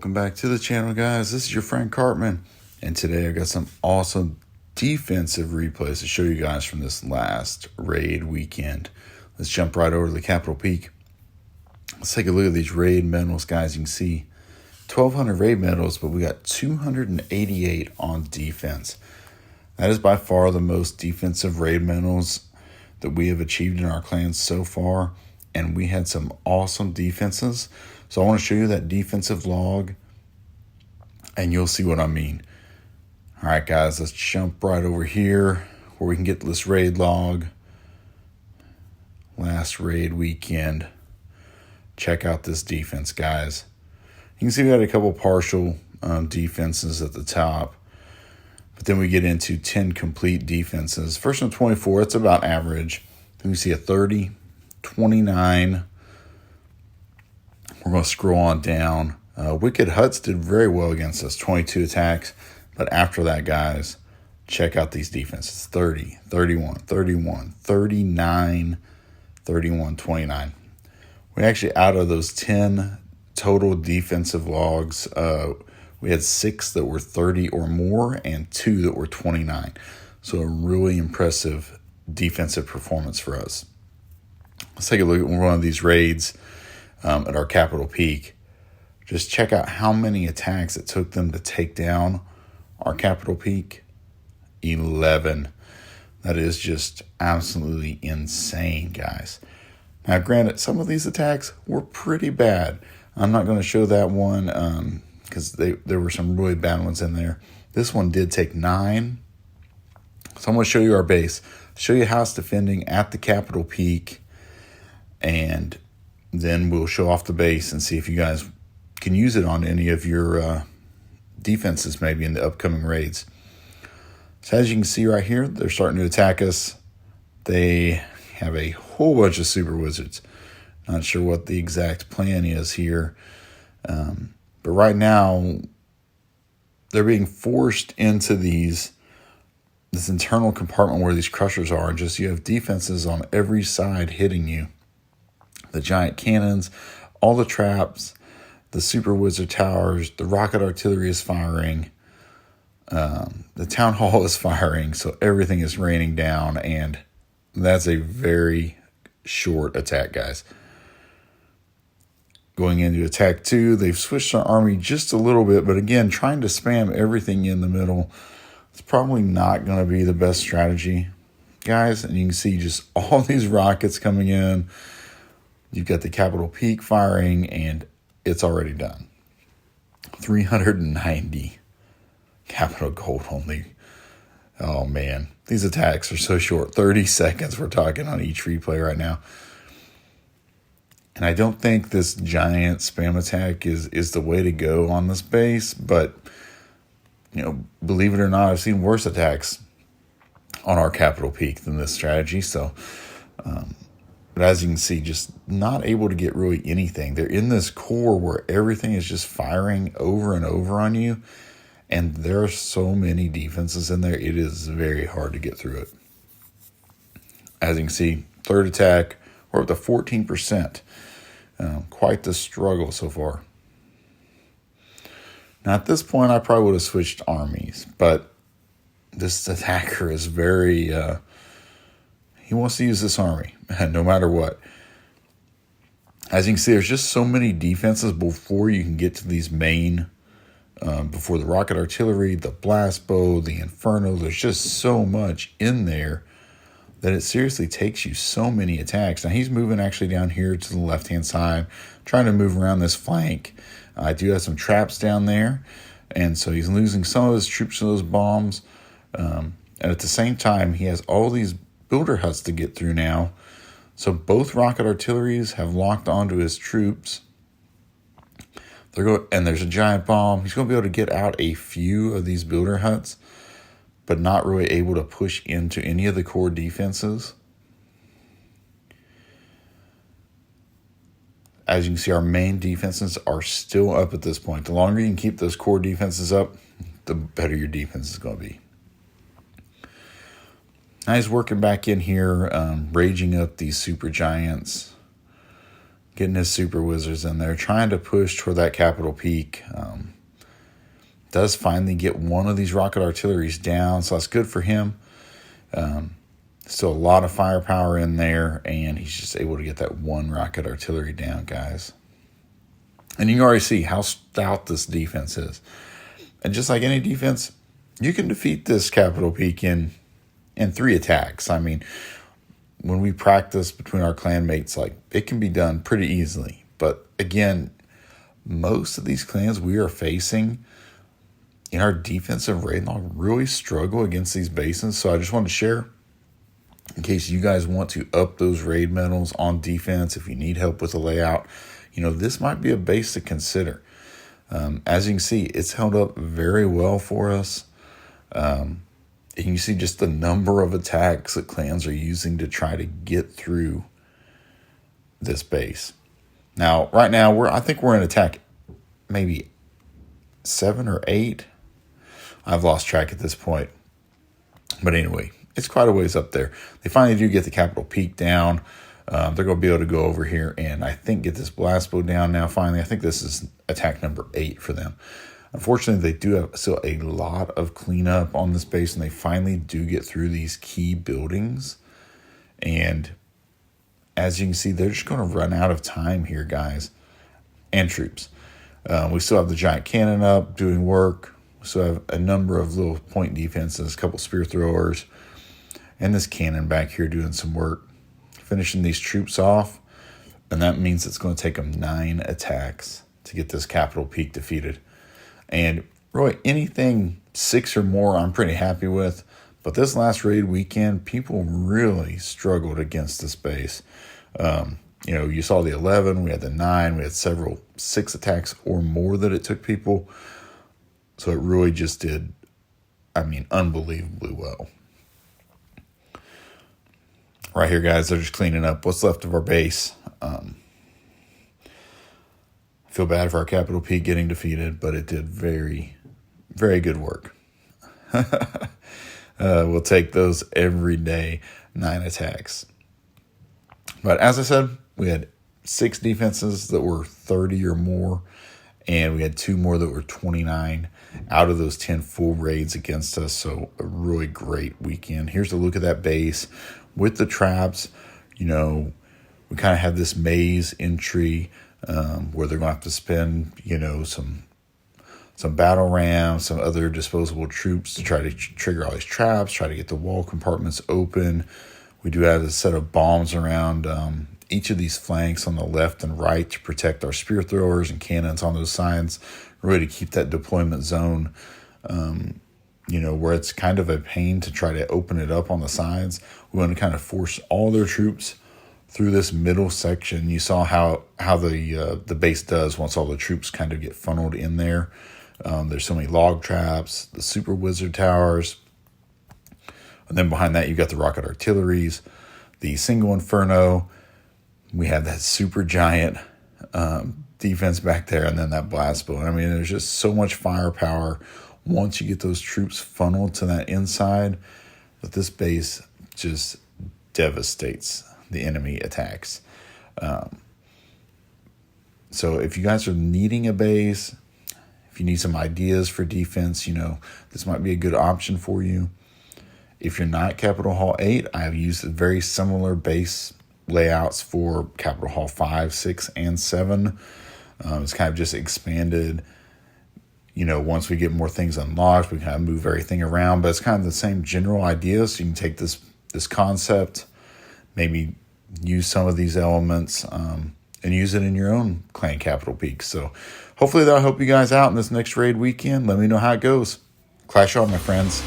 Welcome back to the channel, guys. This is your friend Cartman, and today I got some awesome defensive replays to show you guys from this last raid weekend. Let's jump right over to the Capitol Peak. Let's take a look at these raid medals, guys. You can see 1,200 raid medals, but we got 288 on defense. That is by far the most defensive raid medals that we have achieved in our clans so far, and we had some awesome defenses. So I want to show you that defensive log, and you'll see what I mean. All right, guys, let's jump right over here where we can get this raid log. Last raid weekend. Check out this defense, guys. You can see we had a couple partial defenses at the top, but then we get into 10 complete defenses. First one, 24, it's about average. Then we see a 30, 29. We're going to scroll on down. Wicked Huts did very well against us, 22 attacks. But after that, guys, check out these defenses. 30, 31, 31, 39, 31, 29. We actually, out of those 10 total defensive logs, we had 6 that were 30 or more and 2 that were 29. So a really impressive defensive performance for us. Let's take a look at one of these raids. At our Capitol Peak. Just check out how many attacks it took them to take down our Capitol Peak. 11. That is just absolutely insane, guys. Now, granted, some of these attacks were pretty bad. I'm not going to show that one because there were some really bad ones in there. This one did take 9. So I'm going to show you our base. Show you how it's defending at the Capitol Peak, and then we'll show off the base and see if you guys can use it on any of your defenses maybe in the upcoming raids. So as you can see right here, they're starting to attack us. They have a whole bunch of super wizards. Not sure what the exact plan is here. But right now, they're being forced into this internal compartment where these crushers are. And just you have defenses on every side hitting you. The giant cannons, all the traps, the super wizard towers, the rocket artillery is firing, the town hall is firing, so everything is raining down, and that's a very short attack, guys. Going into attack 2, they've switched their army just a little bit, but again, trying to spam everything in the middle, it's probably not going to be the best strategy, guys. And you can see just all these rockets coming in. You've got the Capitol Peak firing, and it's already done. 390 Capitol Gold only. Oh, man. These attacks are so short. 30 seconds we're talking on each replay right now. And I don't think this giant spam attack is the way to go on this base, but, believe it or not, I've seen worse attacks on our Capitol Peak than this strategy, so but as you can see, just not able to get really anything. They're in this core where everything is just firing over and over on you. And there are so many defenses in there, it is very hard to get through it. As you can see, third attack, we're up to 14%. Quite the struggle so far. Now at this point, I probably would have switched armies. But this attacker is very... he wants to use this army, no matter what. As you can see, there's just so many defenses before you can get to these main, before the rocket artillery, the blast bow, the inferno. There's just so much in there that it seriously takes you so many attacks. Now, he's moving actually down here to the left-hand side, trying to move around this flank. I do have some traps down there, and so he's losing some of his troops to those bombs. And at the same time, he has all these builder huts to get through now. So both rocket artilleries have locked onto his troops. And there's a giant bomb. He's going to be able to get out a few of these builder huts, but not really able to push into any of the core defenses. As you can see, our main defenses are still up at this point. The longer you can keep those core defenses up, the better your defense is going to be. Now he's working back in here, raging up these super giants. getting his super wizards in there, trying to push toward that capital peak. Does finally get one of these rocket artilleries down, so that's good for him. Still a lot of firepower in there, and he's just able to get that one rocket artillery down, guys. And you can already see how stout this defense is. And just like any defense, you can defeat this capital peak in 3 attacks. I mean, when we practice between our clanmates, like, it can be done pretty easily. But again, most of these clans we are facing in our defensive raid log really struggle against these bases. So I just want to share, in case you guys want to up those raid medals on defense, if you need help with the layout, this might be a base to consider. As you can see, it's held up very well for us. And you see just the number of attacks that clans are using to try to get through this base. Now, right now, I think we're in attack maybe 7 or 8. I've lost track at this point. But anyway, it's quite a ways up there. They finally do get the capital peak down. They're going to be able to go over here and I think get this blast bow down now finally. I think this is attack number 8 for them. Unfortunately, they do have still a lot of cleanup on this base, and they finally do get through these key buildings. And as you can see, they're just going to run out of time here, guys, and troops. We still have the giant cannon up doing work. We still have a number of little point defenses, a couple spear throwers, and this cannon back here doing some work, finishing these troops off. And that means it's going to take them 9 attacks to get this capital peak defeated. And really, anything 6 or more, I'm pretty happy with. But this last raid weekend, people really struggled against this base. You saw the 11, we had the 9, we had several 6 attacks or more that it took people. So it really just did, unbelievably well. Right here, guys, they're just cleaning up what's left of our base. Feel bad for our capital peak getting defeated, but it did very, very good work. We'll take those every day, 9 attacks. But as I said, we had 6 defenses that were 30 or more, and we had 2 more that were 29 out of those 10 full raids against us. So a really great weekend. Here's a look at that base with the traps. We kind of have this maze entry where they're going to have to spend, some battle rams, some other disposable troops to try to trigger all these traps, try to get the wall compartments open. We do have a set of bombs around each of these flanks on the left and right to protect our spear throwers and cannons on those sides, really to keep that deployment zone, where it's kind of a pain to try to open it up on the sides. We want to kind of force all their troops through this middle section. You saw how the base does once all the troops kind of get funneled in there. There's so many log traps, the super wizard towers, and then behind that you got the rocket artilleries, the single inferno. We have that super giant defense back there, and then that blast bow. There's just so much firepower once you get those troops funneled to that inside that this base just devastates the enemy attacks. So if you guys are needing a base, if you need some ideas for defense, this might be a good option for you. If you're not Capital Hall 8, I have used very similar base layouts for Capital Hall 5, 6, and 7. It's kind of just expanded. Once we get more things unlocked, we kind of move everything around, but it's kind of the same general idea. So you can take this concept, maybe use some of these elements, and use it in your own clan capital peak. So hopefully that'll help you guys out in this next raid weekend. Let me know how it goes. Clash on, my friends.